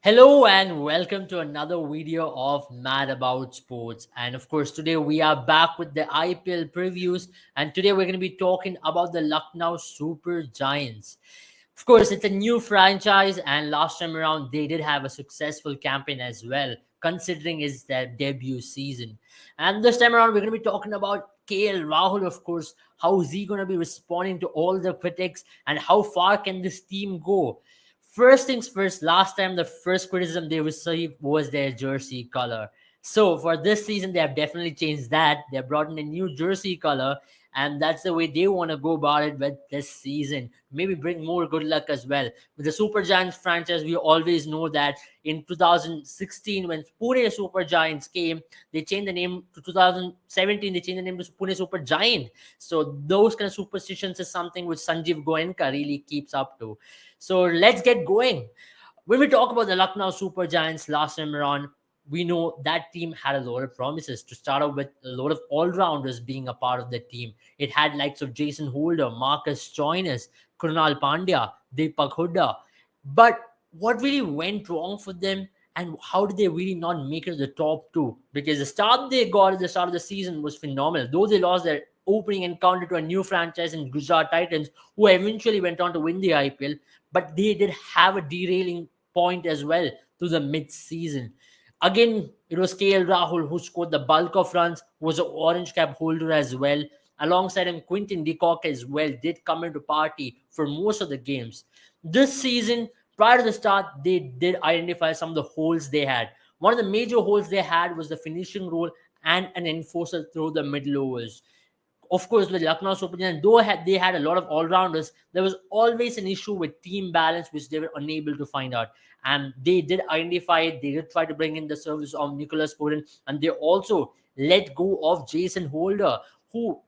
Hello and welcome to another video of Mad About Sports. And of course, today we are back with the IPL previews. And today we're going to be talking about the Lucknow Super Giants. Of course, it's a new franchise, and last time around they did have a successful campaign as well, considering it's their debut season. And this time around, we're going to be talking about KL Rahul, of course. How is he going to be responding to all the critics, and how far can this team go? First things first, last time the first criticism they received was their jersey color. So for this season, they have definitely changed that. They have brought in a new jersey color, and that's the way they want to go about it with this season. Maybe bring more good luck as well. With the Super Giants franchise, we always know that in 2016, when Pune Super Giants came, they changed the name to 2017, they changed the name to Pune Super Giant. So those kind of superstitions is something which Sanjeev Goenka really keeps up to. So let's get going. When we talk about the Lucknow Super Giants last time around, we know that team had a lot of promises to start off with a lot of all-rounders being a part of the team. It had likes of Jason Holder, Marcus Joyner, Krunal Pandya, Deepak Hooda. But what really went wrong for them, and how did they really not make it to the top two? Because the start they got at the start of the season was phenomenal. Though they lost their opening encounter to a new franchise in Gujarat Titans, who eventually went on to win the IPL, but they did have a derailing point as well to the mid-season. Again, it was KL Rahul who scored the bulk of runs, was an orange cap holder as well. Alongside him, Quinton de Kock as well did come into party for most of the games. This season, prior to the start, they did identify some of the holes they had. One of the major holes they had was the finishing role and an enforcer through the middle overs. Of course, with Lucknow Super Giants, though they had a lot of all-rounders, there was always an issue with team balance, which they were unable to find out. And they did identify it. They did try to bring in the service of Nicholas Purin, and they also let go of Jason Holder, who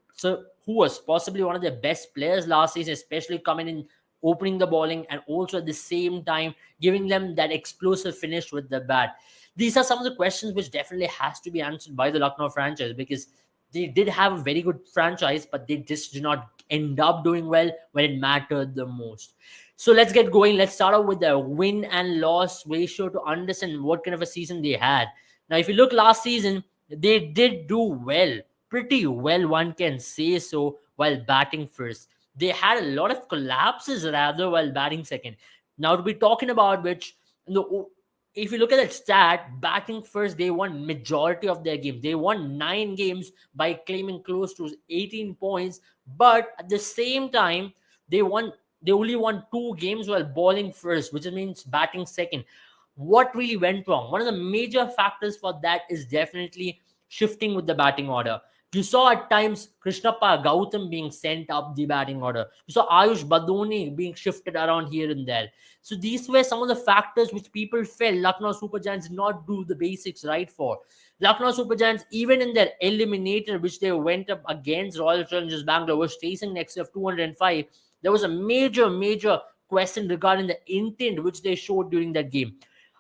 was possibly one of their best players last season, especially coming in, opening the bowling, and also at the same time giving them that explosive finish with the bat. These are some of the questions which definitely has to be answered by the Lucknow franchise, because they did have a very good franchise, but they just did not end up doing well when it mattered the most. So let's get going. Let's start out with the win and loss ratio to understand what kind of a season they had. Now, if you look last season, they did do well, pretty well, one can say so, while batting first. They had a lot of collapses rather while batting second. Now, to be talking about which, the if you look at that stat, batting first, they won majority of their games. They won 9 games by claiming close to 18 points. But at the same time, they won. They only won 2 games while bowling first, which means batting second. What really went wrong? One of the major factors for that is definitely shifting with the batting order. You saw at times Krishnappa Gautam being sent up the batting order. You saw Ayush Badoni being shifted around here and there. So these were some of the factors which people felt Lucknow Super Giants did not do the basics right for. Lucknow Super Giants, even in their eliminator, which they went up against Royal Challengers Bangalore, was chasing next of 205. There was a major question regarding the intent which they showed during that game.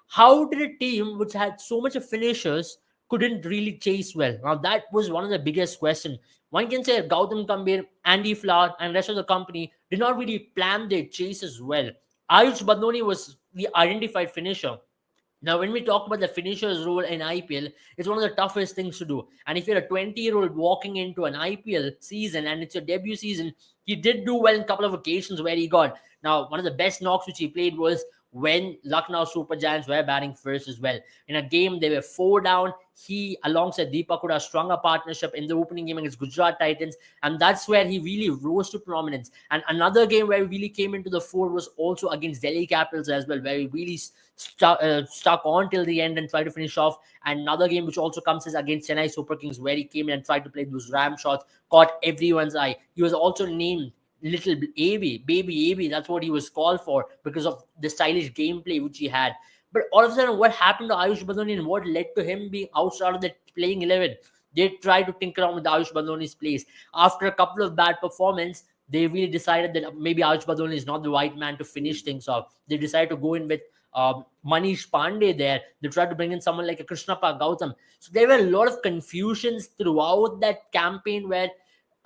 How did a team which had so much of finishers couldn't really chase well? Now that was one of the biggest questions. One can say Gautam Gambhir, Andy Flower, and rest of the company did not really plan their chases well. Ayush Badoni was the identified finisher. Now, when we talk about the finisher's role in IPL, it's one of the toughest things to do. And if you're a 20-year-old walking into an IPL season and it's your debut season, he did do well in a couple of occasions where he got. Now, one of the best knocks which he played was when Lucknow Super Giants were batting first as well. In a game, they were 4 down. He, alongside Deepak Hooda, strung a partnership in the opening game against Gujarat Titans, and that's where he really rose to prominence. And another game where he really came into the fore was also against Delhi Capitals as well, where he really stuck on till the end and tried to finish off. And another game which also comes is against Chennai Super Kings, where he came in and tried to play those ram shots, caught everyone's eye. He was also named Little AB, Baby AB. That's what he was called for because of the stylish gameplay which he had. But all of a sudden, what happened to Ayush Badoni and what led to him being outside of the playing 11? They tried to tinker around with Ayush Badoni's place. After a couple of bad performances, they really decided that maybe Ayush Badoni is not the right man to finish things off. They decided to go in with Manish Pandey there. They tried to bring in someone like a Krishnappa Gautam. So there were a lot of confusions throughout that campaign where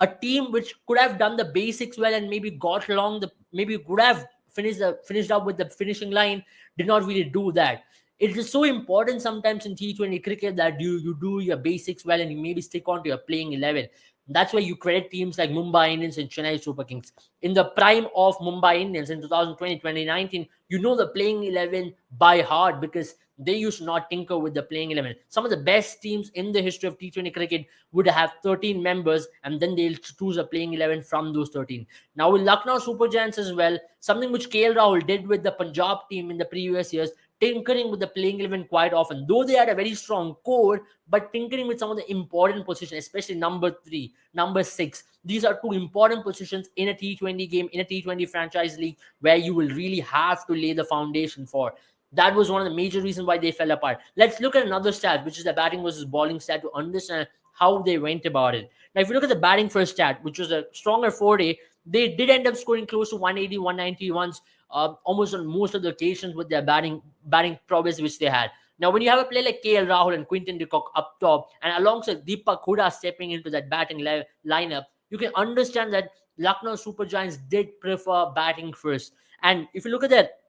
a team which could have done the basics well and maybe got along maybe could have finished up with the finishing line did not really do that. It is so important sometimes in T20 cricket that you do your basics well and you maybe stick on to your playing 11. That's why you credit teams like Mumbai Indians and Chennai Super Kings. In the prime of Mumbai Indians in 2020, 2019, you know the playing 11 by heart because they used to not tinker with the playing 11. Some of the best teams in the history of T20 cricket would have 13 members and then they'll choose a playing 11 from those 13. Now, with Lucknow Super Giants as well, something which KL Rahul did with the Punjab team in the previous years, tinkering with the playing 11 quite often. Though they had a very strong core, but tinkering with some of the important positions, especially number 3, number 6. These are two important positions in a T20 game, in a T20 franchise league, where you will really have to lay the foundation for. That was one of the major reasons why they fell apart. Let's look at another stat, which is the batting versus bowling stat, to understand how they went about it. Now, if you look at the batting first stat, which was a stronger 4-day, they did end up scoring close to 180, 190 runs almost on most of the occasions with their batting prowess which they had. Now, when you have a player like KL Rahul and Quinton de Kock up top, and alongside Deepak Hooda stepping into that batting lineup, you can understand that Lucknow Super Giants did prefer batting first. And if you look at that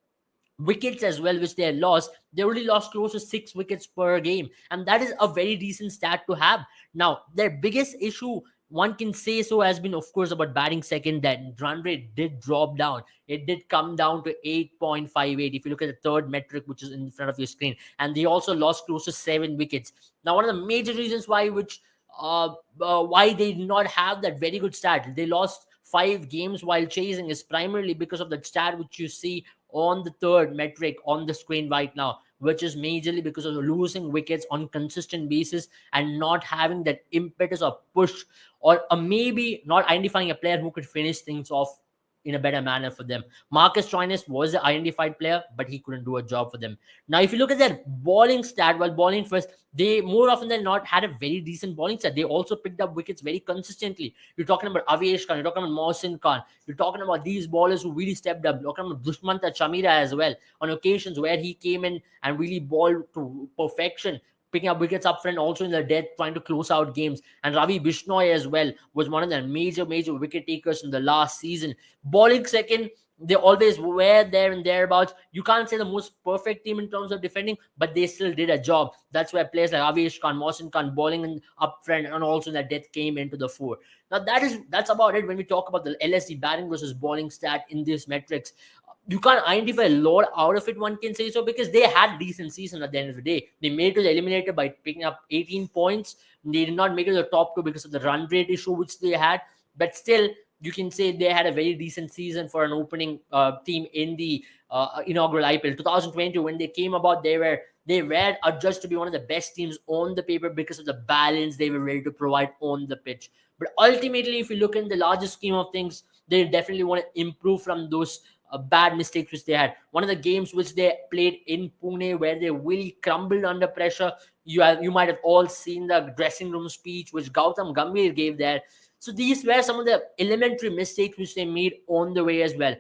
wickets as well, which they had lost. They only lost close to 6 wickets per game, and that is a very decent stat to have. Now, their biggest issue, one can say so, has been, of course, about batting second. That run rate did drop down. It did come down to 8.58. If you look at the third metric, which is in front of your screen, and they also lost close to 7 wickets. Now, one of the major reasons why they did not have that very good stat, they lost 5 games while chasing, is primarily because of that stat which you see on the third metric on the screen right now, which is majorly because of losing wickets on consistent basis and not having that impetus or push, or maybe not identifying a player who could finish things off in a better manner for them. Marcus Stoinis was the identified player, but he couldn't do a job for them. Now, if you look at their bowling stat, while bowling first, they more often than not had a very decent bowling stat. They also picked up wickets very consistently. You're talking about Avesh Khan, you're talking about Mohsin Khan, you're talking about these bowlers who really stepped up. You're talking about Dushmanta Chamira as well, on occasions where he came in and really bowled to perfection, picking up wickets up front, also in the death, trying to close out games. And Ravi Bishnoi as well was one of the major wicket takers in the last season. Bowling second, they always were there and thereabouts. You can't say the most perfect team in terms of defending, but they still did a job. That's where players like Avesh Khan, Mohsin Khan bowling in up front, and also in the death came into the fore. Now that's about it when we talk about the LSD batting versus bowling stat in these metrics. You can't identify a lot out of it, one can say so, because they had decent season at the end of the day. They made it to the eliminator by picking up 18 points. They did not make it to the top 2 because of the run rate issue which they had, but still, you can say they had a very decent season for an opening team in the inaugural IPL 2020. When they came about, they were adjudged to be one of the best teams on the paper because of the balance they were ready to provide on the pitch. But ultimately, if you look in the larger scheme of things, they definitely want to improve from those bad mistakes which they had. One of the games which they played in Pune, where they really crumbled under pressure. You might have all seen the dressing room speech which Gautam Gambhir gave there. So these were some of the elementary mistakes which they made on the way as well.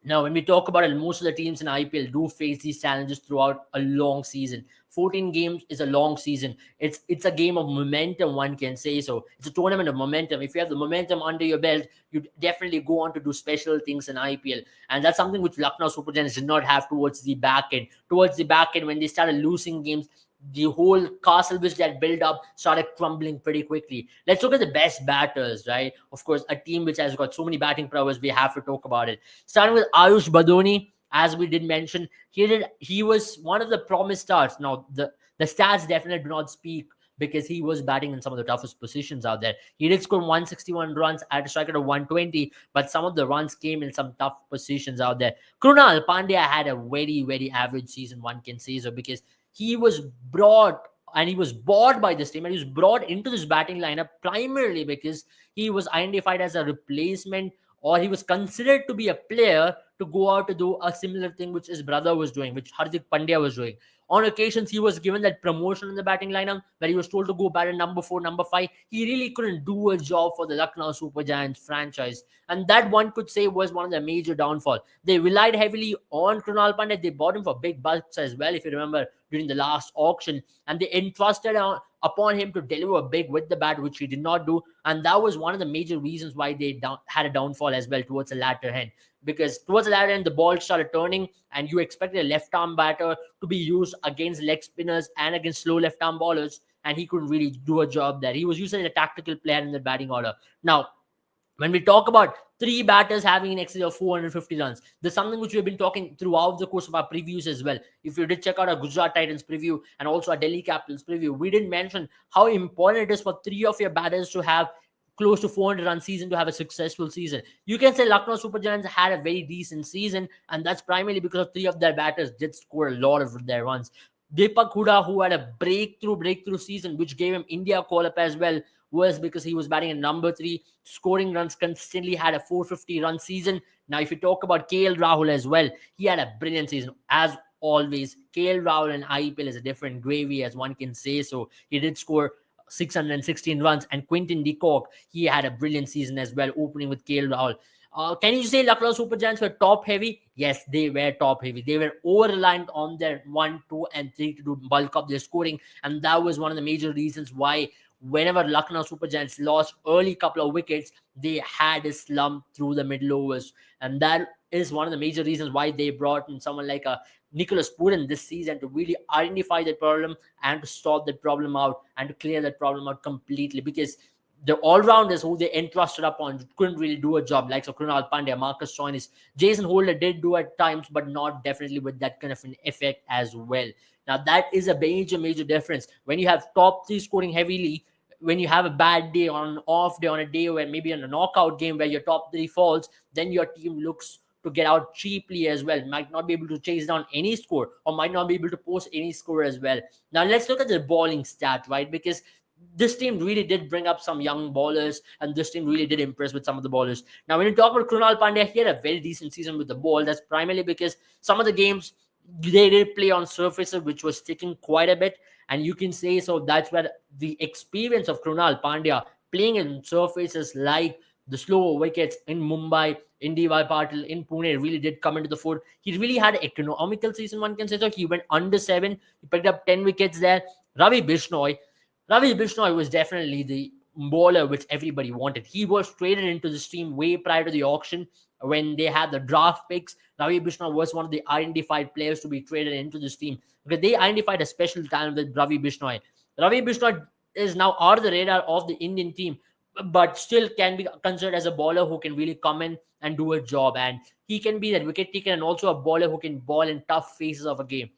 Now, when we talk about it, most of the teams in IPL do face these challenges throughout a long season. 14 games is a long season. It's a game of momentum, one can say so. It's a tournament of momentum. If you have the momentum under your belt, you definitely go on to do special things in IPL. And that's something which Lucknow Super Giants did not have towards the back end. Towards the back end, when they started losing games, the whole castle which they had built up started crumbling pretty quickly. Let's look at the best batters, right? Of course, a team which has got so many batting prowess, we have to talk about it. Starting with Ayush Badoni, as we did mention, he was one of the promised starts. Now, the stats definitely do not speak because he was batting in some of the toughest positions out there. He did score 161 runs at a strike rate of 120, but some of the runs came in some tough positions out there. Krunal Pandya had a very average season, one can say so, because he was brought and he was bought by this team, and he was brought into this batting lineup primarily because he was identified as a replacement, or he was considered to be a player to go out to do a similar thing which his brother was doing, which Hardik Pandya was doing. On occasions, he was given that promotion in the batting lineup where he was told to go bat at number 4, number 5. He really couldn't do a job for the Lucknow Super Giants franchise. And that, one could say, was one of the major downfall. They relied heavily on Krunal Pandya. They bought him for big bucks as well, if you remember, during the last auction. And they entrusted upon him to deliver big with the bat, which he did not do. And that was one of the major reasons why they had a downfall as well towards the latter end. Because towards the latter end, the ball started turning, and you expected a left arm batter to be used goes against leg spinners and against slow left-arm bowlers, and he couldn't really do a job there. He was used as a tactical player in the batting order. Now, when we talk about three batters having an excess of 450 runs, there's something which we've been talking throughout the course of our previews as well. If you did check out our Gujarat Titans preview and also our Delhi Capitals preview, we did mention how important it is for three of your batters to have close to 400 run season to have a successful season. You can say Lucknow Super Giants had a very decent season, and that's primarily because three of their batters did score a lot of their runs. Deepak Huda, who had a breakthrough season, which gave him India call-up as well, was because he was batting at number 3, scoring runs consistently, had a 450 run season. Now, if you talk about KL Rahul as well, he had a brilliant season. As always, KL Rahul in IPL is a different gravy, as one can say. So he did score 616 runs. And Quinton de Kock, he had a brilliant season as well, opening with KL Rahul. Can you say Lucknow Super Giants were top heavy? Yes, they were top heavy. They were over reliant on their 1, 2, and 3 to do bulk up their scoring. And that was one of the major reasons why whenever Lucknow Super Giants lost early couple of wickets, they had a slump through the middle overs. And that is one of the major reasons why they brought in someone like a Nicholas Puran this season to really identify that problem and to stop that problem out and to clear that problem out completely, because the all-rounders who they entrusted upon couldn't really do a job, like so Krunal Pandya, Marcus Stoinis. Jason Holder did do at times, but not definitely with that kind of an effect as well. Now, that is a major difference. When you have top 3 scoring heavily, when you have a bad day, on an off day, on a day where maybe in a knockout game where your top 3 falls, then your team looks to get out cheaply as well. Might not be able to chase down any score, or might not be able to post any score as well. Now, let's look at the bowling stat, right? Because this team really did bring up some young bowlers, and this team really did impress with some of the bowlers. Now, when you talk about Krunal Pandya, he had a very decent season with the ball. That's primarily because some of the games they did play on surfaces which was sticking quite a bit, and you can say so that's where the experience of Krunal Pandya playing in surfaces like the slow wickets in Mumbai, in DY Patil, in Pune really did come into the fold. He really had an economical season, one can say so. He went under 7, he picked up 10 wickets there. Ravi Bishnoi, Ravi Bishnoi was definitely the bowler which everybody wanted. He was traded into this team way prior to the auction when they had the draft picks. Ravi Bishnoi was one of the identified players to be traded into this team because they identified a special talent with Ravi Bishnoi. Ravi Bishnoi is now out of the radar of the Indian team, but still can be considered as a bowler who can really come in and do a job. And he can be that wicket taker and also a bowler who can bowl in tough phases of a game.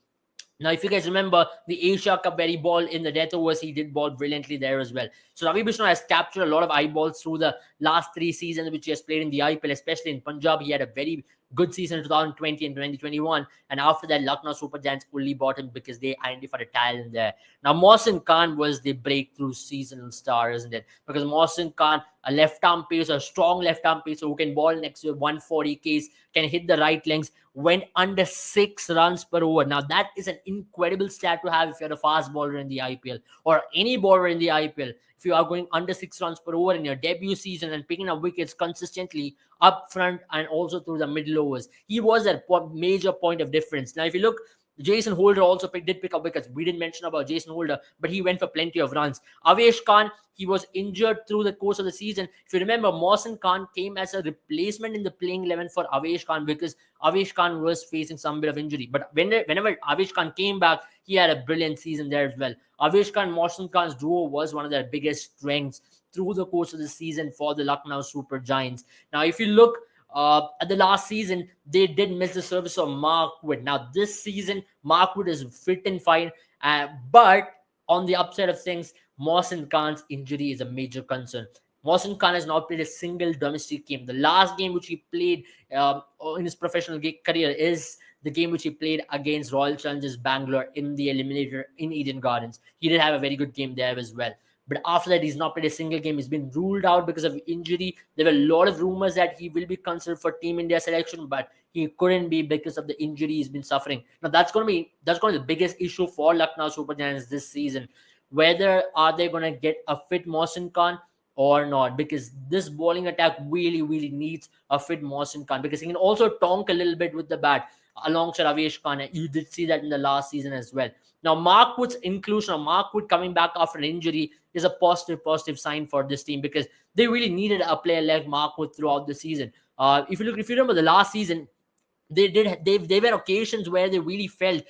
Now, if you guys remember the Asia Cup where he bowled in the death overs, he did ball brilliantly there as well. So Ravi Bishnoi has captured a lot of eyeballs through the last 3 seasons which he has played in the IPL, especially in Punjab. He had a very good season in 2020 and 2021. And after that, Lucknow Super Giants only bought him because they identified a talent there. Now, Mohsin Khan was the breakthrough seasonal star, isn't it? Because Mohsin Khan, a left-arm pacer, a strong left-arm pacer who can bowl next to 140 Ks, can hit the right lengths, went under 6 runs per over. Now, that is an incredible stat to have if you're a fast bowler in the IPL or any bowler in the IPL. If you are going under 6 runs per over in your debut season and picking up wickets consistently up front and also through the middle overs, he was a major point of difference. Now, if you look, Jason Holder also did pick up wickets. We didn't mention about Jason Holder, but he went for plenty of runs. Avesh Khan, he was injured through the course of the season. If you remember, Mohsin Khan came as a replacement in the playing 11 for Avesh Khan because Avesh Khan was facing some bit of injury. But whenever Avesh Khan came back, he had a brilliant season there as well. Avesh Khan, Mohsin Khan's duo was one of their biggest strengths through the course of the season for the Lucknow Super Giants. Now, if you look at the last season, they did miss the service of Mark Wood. Now, this season, Mark Wood is fit and fine, but on the upside of things, Mohsin Khan's injury is a major concern. Mohsin Khan has not played a single domestic game. The last game which he played in his professional career is the game which he played against Royal Challengers Bangalore in the eliminator in Eden Gardens. He did have a very good game there as well. But after that, he's not played a single game. He's been ruled out because of injury. There were a lot of rumors that he will be considered for Team India selection, but he couldn't be because of the injury he's been suffering. Now, that's going to be the biggest issue for Lucknow Super Giants this season. Whether are they going to get a fit Mohsin Khan or not? Because this bowling attack really needs a fit Mohsin Khan because he can also tonk a little bit with the bat alongside Avesh Khan. You did see that in the last season as well. Now, Mark Wood's inclusion, or Mark Wood coming back after an injury, is a positive sign for this team because they really needed a player like Mark Wood throughout the season. If you remember the last season, there were occasions where they really felt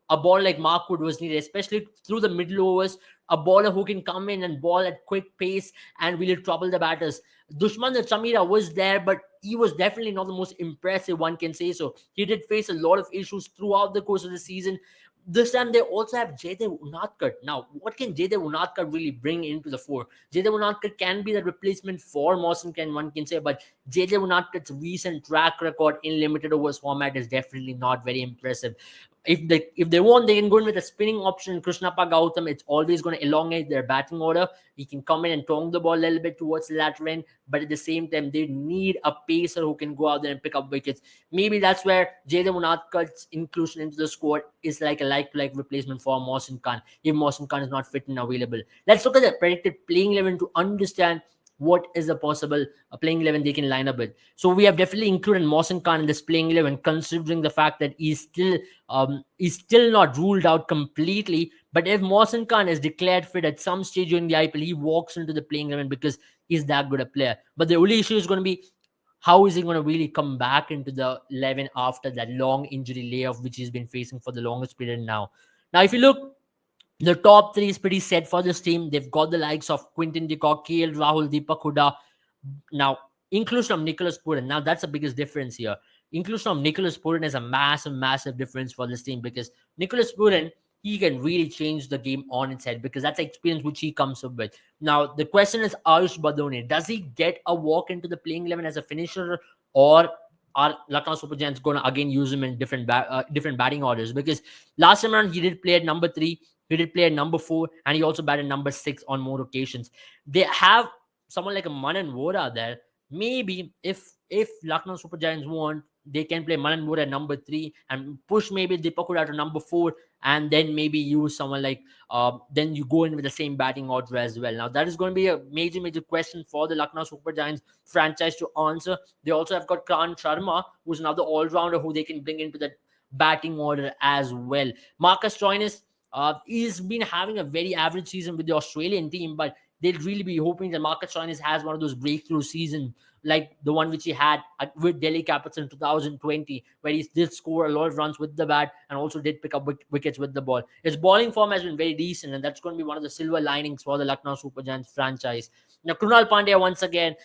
a ball like Mark Wood was needed, especially through the middle overs. A bowler who can come in and ball at quick pace and really trouble the batters. Dushman Chamira was there, but he was definitely not the most impressive, one can say so. He did face a lot of issues throughout the course of the season. This time they also have Jaydev Unadkat. Now, what can Jaydev Unadkat really bring into the fore? Jaydev Unadkat can be the replacement for Mawson Khan, one can say, but Jaydev Unadkat's recent track record in limited overs format is definitely not very impressive. If they want, they can go in with a spinning option. Krishnappa Gautam, it's always going to elongate their batting order. He can come in and tong the ball a little bit towards the lateral end, but at the same time, they need a pacer who can go out there and pick up wickets. Maybe that's where Jaydev Unadkat's inclusion into the squad is like a like-to-like replacement for Mawson Khan if Mawson Khan is not fit and available. Let's look at the predicted playing 11 to understand what is the possible playing 11 they can line up with. So we have definitely included Mawson Khan in this playing 11, considering the fact that he's still not ruled out completely. But if Mawson Khan is declared fit at some stage during the IPL, he walks into the playing 11 because he's that good a player. But the only issue is going to be how is he going to really come back into the 11 after that long injury layoff which he's been facing for the longest period now. Now, if you look, the top three is pretty set for this team. They've got the likes of Quinton de Kock, KL Rahul, Deepak Hooda. Now, inclusion of Nicholas Pooran. Now, that's the biggest difference here. Inclusion of Nicholas Pooran is a massive, massive difference for this team because Nicholas Pooran, he can really change the game on its head because that's the experience which he comes up with. Now, the question is Ayush Badoni. Does he get a walk into the playing 11 as a finisher, or are Lucknow Super Giants going to again use him in different batting orders? Because last time around, he did play at number 3. He did play at number 4, and he also batted number 6 on more occasions. They have someone like a Manan Vora there. Maybe if Lucknow Super Giants want, they can play Manan Vora at number 3 and push maybe Deepak Hooda to number 4, and then maybe use someone like then you go in with the same batting order as well. Now that is going to be a major question for the Lucknow Super Giants franchise to answer. They also have got Khan Sharma, who's another all-rounder who they can bring into that batting order as well. Marcus Stoinis, he's been having a very average season with the Australian team, but they'll really be hoping that Marcus Stoinis has one of those breakthrough seasons like the one which he had with Delhi Capitals in 2020, where he did score a lot of runs with the bat and also did pick up wickets with the ball. His bowling form has been very decent, and that's going to be one of the silver linings for the Lucknow Super Giants franchise. Now, Krunal Pandya, once again,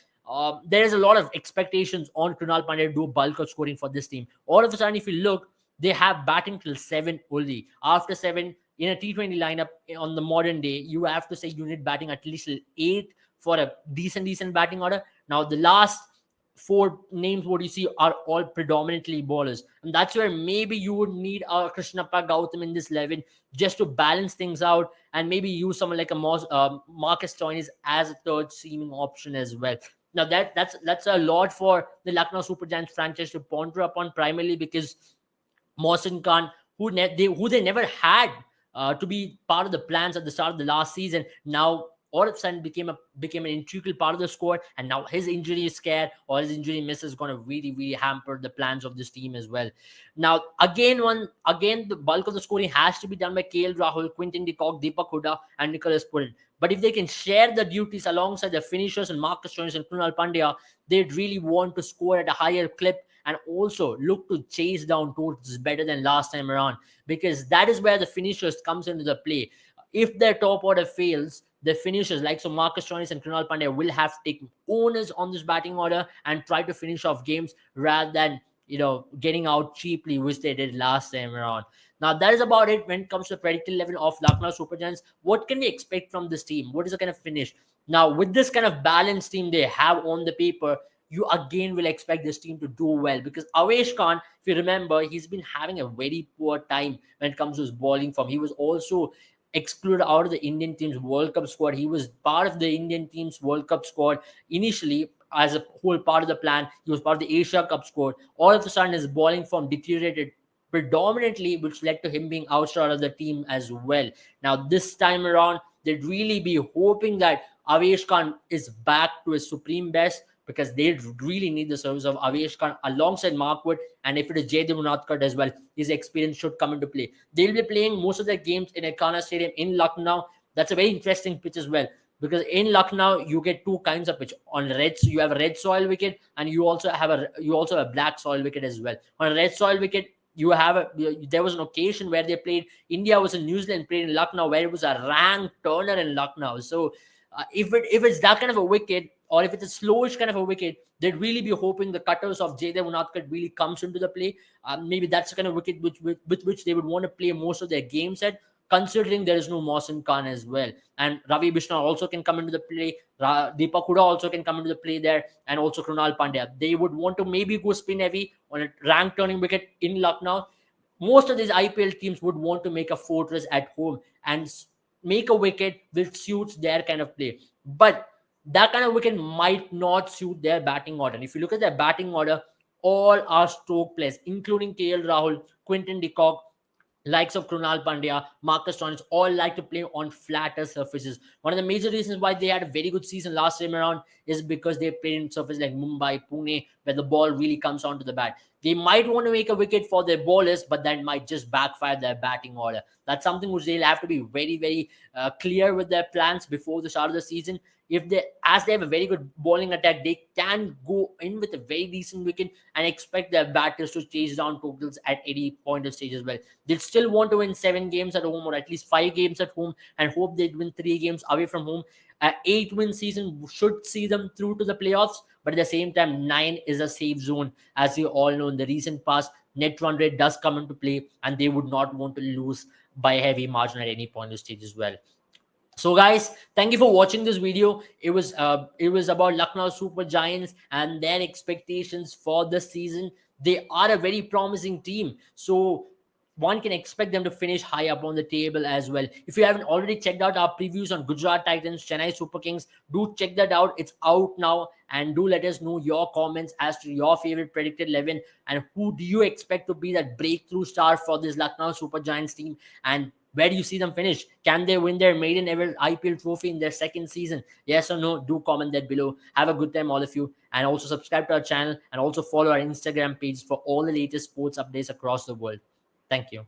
there is a lot of expectations on Krunal Pandya to do a bulk of scoring for this team. All of a sudden, if you look, they have batting till 7 only. After 7, in a T20 lineup on the modern day, you have to say you need batting at least 8 for a decent batting order. Now, the last 4 names what you see are all predominantly bowlers, and that's where maybe you would need a Krishnappa Gautam in this 11 just to balance things out, and maybe use someone like a Marcus Stoinis as a third seaming option as well. Now that's a lot for the Lucknow Super Giants franchise to ponder upon, primarily because Mohsin Khan, who they never had to be part of the plans at the start of the last season, now all of a sudden became an integral part of the squad, and now his injury scare or his injury miss is going to really hamper the plans of this team as well. Now again the bulk of the scoring has to be done by KL Rahul, Quinton de Kock, Deepak Hooda, and Nicholas Pooran. But if they can share the duties alongside the finishers and Marcus Stoinis and Krunal Pandya, they'd really want to score at a higher clip and also look to chase down totals better than last time around, because that is where the finishers comes into the play. If their top order fails, the finishers like so Marcus Stoinis and Krunal Pandya will have to take owners on this batting order and try to finish off games rather than getting out cheaply, which they did last time around. Now that is about it when it comes to the predicted level of Lucknow Super Giants. What can we expect from this team? What is the kind of finish? Now with this kind of balanced team they have on the paper, you again will expect this team to do well, because Avesh Khan, if you remember, he's been having a very poor time when it comes to his bowling form. He was also excluded out of the Indian team's World Cup squad. He was part of the Indian team's World Cup squad initially as a whole part of the plan. He was part of the Asia Cup squad. All of a sudden, his bowling form deteriorated predominantly, which led to him being ousted out of the team as well. Now, this time around, they'd really be hoping that Avesh Khan is back to his supreme best, because they really need the service of Avesh Khan alongside Mark Wood, and if it is Jaydev Unadkat as well, his experience should come into play. They'll be playing most of their games in Ekana Stadium in Lucknow. That's a very interesting pitch as well, because in Lucknow you get two kinds of pitch. On red, so you have a red soil wicket, and you also have a black soil wicket as well. On a red soil wicket, you have there was an occasion where they played, India was in New Zealand, played in Lucknow, where it was a ranked turner in Lucknow. So if it's that kind of a wicket, or if it's a slowish kind of a wicket, they'd really be hoping the cutters of Jaydev Unadkat really comes into the play. Maybe that's the kind of wicket with which they would want to play most of their games at, considering there is no Mohsin Khan as well. And Ravi Bishnoi also can come into the play. Deepak Huda also can come into the play there, and also Krunal Pandya. They would want to maybe go spin heavy on a rank turning wicket in Lucknow. Most of these IPL teams would want to make a fortress at home and make a wicket which suits their kind of play. But that kind of wicket might not suit their batting order. And if you look at their batting order, all are stroke players, including KL Rahul, Quinton de Kock, likes of Krunal Pandya, Marcus Stoinis, all like to play on flatter surfaces. One of the major reasons why they had a very good season last time around is because they played in surfaces like Mumbai, Pune, where the ball really comes onto the bat. They might want to make a wicket for their bowlers, but that might just backfire their batting order. That's something which they'll have to be very, very clear with their plans before the start of the season. If they, as they have a very good bowling attack, they can go in with a very decent wicket and expect their batters to chase down totals at any point of stage as well. They'll still want to win 7 games at home, or at least 5 games at home, and hope they'd win 3 games away from home. An 8-win season should see them through to the playoffs, but at the same time, 9 is a safe zone. As you all know, in the recent past, net run rate does come into play, and they would not want to lose by a heavy margin at any point of stage as well. So guys, thank you for watching this video. It was about Lucknow Super Giants and their expectations for this season. They are a very promising team, so one can expect them to finish high up on the table as well. If you haven't already checked out our previews on Gujarat Titans, Chennai Super Kings, do check that out. It's out now, and do let us know your comments as to your favorite predicted 11, and who do you expect to be that breakthrough star for this Lucknow Super Giants team, and where do you see them finish? Can they win their maiden ever IPL trophy in their second season? Yes or no? Do comment that below. Have a good time, all of you. And also subscribe to our channel, and also follow our Instagram page for all the latest sports updates across the world. Thank you.